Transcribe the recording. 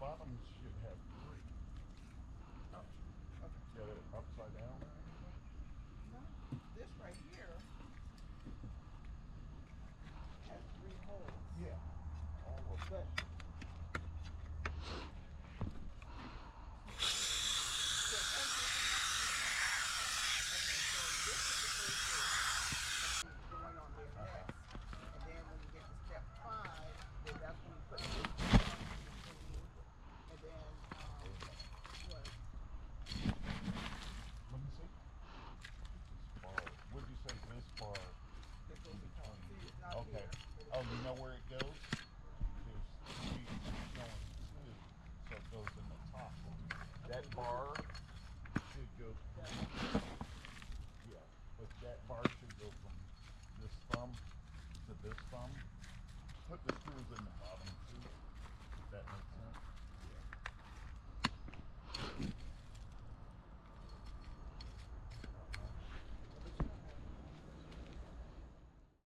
bottom should have three. Oh, okay. Got it upside down or anything? No, this right here has three holes. Yeah. All of But them. so okay, so this is the first hole. The one on there next. And then when you get to step 5, then that's when you put this in between. And then what? Let me see. This bar. Would you say this bar That goes in across. between? See, it's not Okay. here. But Oh, you know where it goes? There's three showing two, so it goes in the top. That bar should go. Yeah, but that bar should go from this thumb to this thumb. Put the screws in the bottom too. If that makes